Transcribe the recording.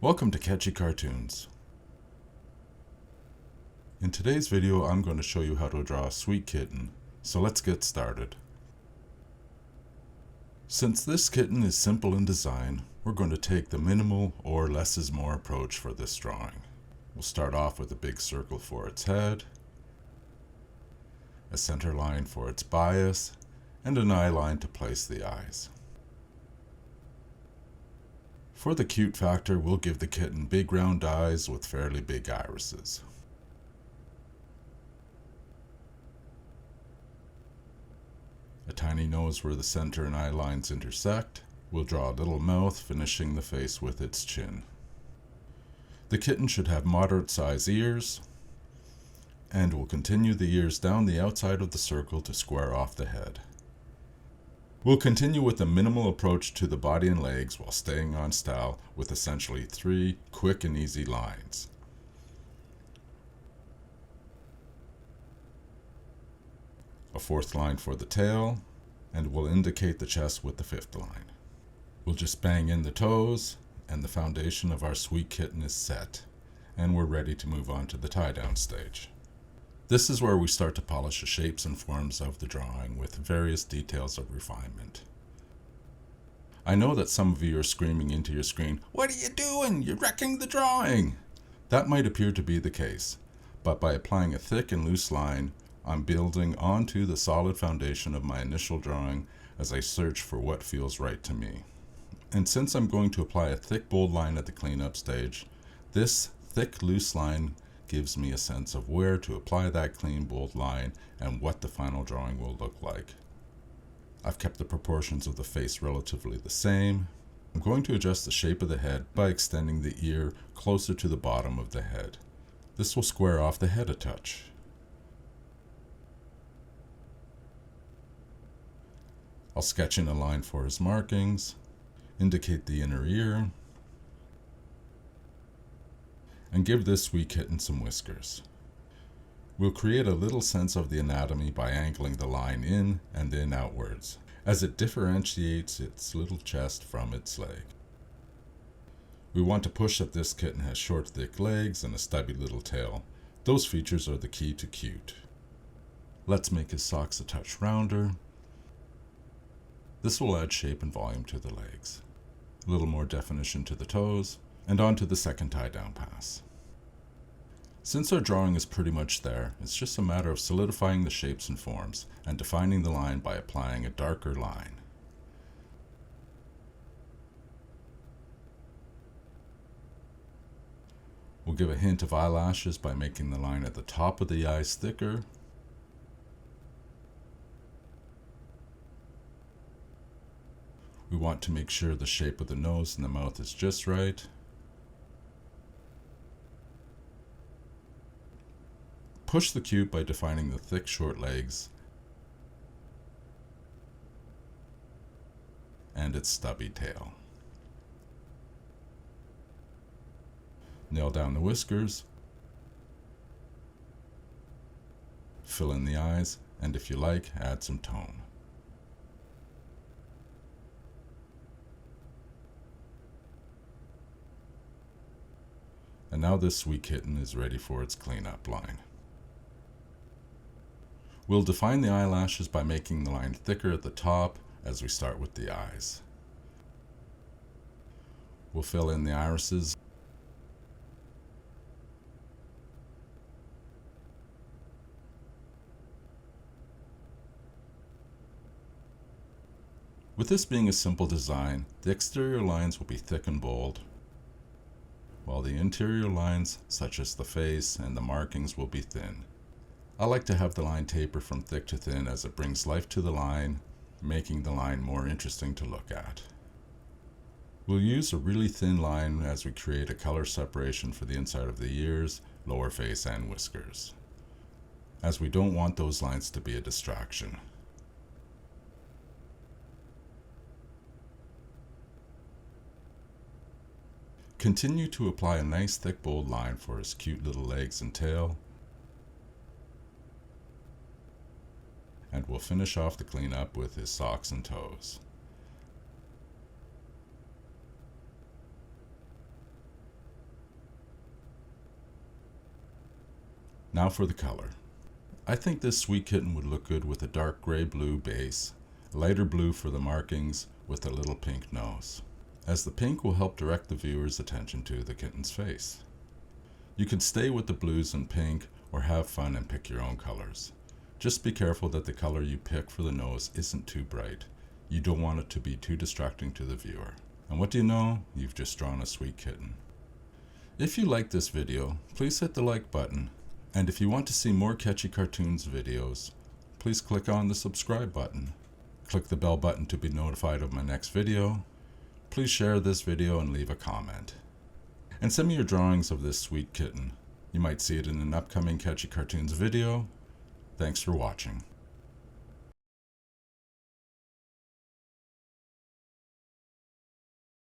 Welcome to Catchy Cartoons. In today's video, I'm going to show you how to draw a sweet kitten, so let's get started. Since this kitten is simple in design, we're going to take the minimal or less is more approach for this drawing. We'll start off with a big circle for its head, a center line for its bias, and an eye line to place the eyes. For the cute factor, we'll give the kitten big round eyes with fairly big irises. A tiny nose where the center and eye lines intersect. We'll draw a little mouth, finishing the face with its chin. The kitten should have moderate size ears, and we'll continue the ears down the outside of the circle to square off the head. We'll continue with a minimal approach to the body and legs while staying on style with essentially 3 quick and easy lines. A 4th line for the tail, and we'll indicate the chest with the 5th line. We'll just bang in the toes, and the foundation of our sweet kitten is set, and we're ready to move on to the tie-down stage. This is where we start to polish the shapes and forms of the drawing with various details of refinement. I know that some of you are screaming into your screen, "What are you doing? You're wrecking the drawing!" That might appear to be the case, but by applying a thick and loose line, I'm building onto the solid foundation of my initial drawing as I search for what feels right to me. And since I'm going to apply a thick bold line at the cleanup stage, this thick loose line gives me a sense of where to apply that clean bold line and what the final drawing will look like. I've kept the proportions of the face relatively the same. I'm going to adjust the shape of the head by extending the ear closer to the bottom of the head. This will square off the head a touch. I'll sketch in a line for his markings, indicate the inner ear, and give this sweet kitten some whiskers. We'll create a little sense of the anatomy by angling the line in and then outwards, as it differentiates its little chest from its leg. We want to push that this kitten has short, thick legs and a stubby little tail. Those features are the key to cute. Let's make his socks a touch rounder. This will add shape and volume to the legs. A little more definition to the toes, and on to the second tie-down pass. Since our drawing is pretty much there, it's just a matter of solidifying the shapes and forms and defining the line by applying a darker line. We'll give a hint of eyelashes by making the line at the top of the eyes thicker. We want to make sure the shape of the nose and the mouth is just right. Push the cute by defining the thick, short legs and its stubby tail. Nail down the whiskers, fill in the eyes, and if you like, add some tone. And now this sweet kitten is ready for its cleanup line. We'll define the eyelashes by making the line thicker at the top as we start with the eyes. We'll fill in the irises. With this being a simple design, the exterior lines will be thick and bold, while the interior lines, such as the face and the markings, will be thin. I like to have the line taper from thick to thin as it brings life to the line, making the line more interesting to look at. We'll use a really thin line as we create a color separation for the inside of the ears, lower face, and whiskers, as we don't want those lines to be a distraction. Continue to apply a nice thick bold line for his cute little legs and tail, and we'll finish off the cleanup with his socks and toes. Now for the color. I think this sweet kitten would look good with a dark gray blue base, lighter blue for the markings with a little pink nose, as the pink will help direct the viewer's attention to the kitten's face. You can stay with the blues and pink or have fun and pick your own colors. Just be careful that the color you pick for the nose isn't too bright. You don't want it to be too distracting to the viewer. And what do you know? You've just drawn a sweet kitten. If you liked this video, please hit the like button. And if you want to see more Catchy Cartoons videos, please click on the subscribe button. Click the bell button to be notified of my next video. Please share this video and leave a comment. And send me your drawings of this sweet kitten. You might see it in an upcoming Catchy Cartoons video. Thanks for watching.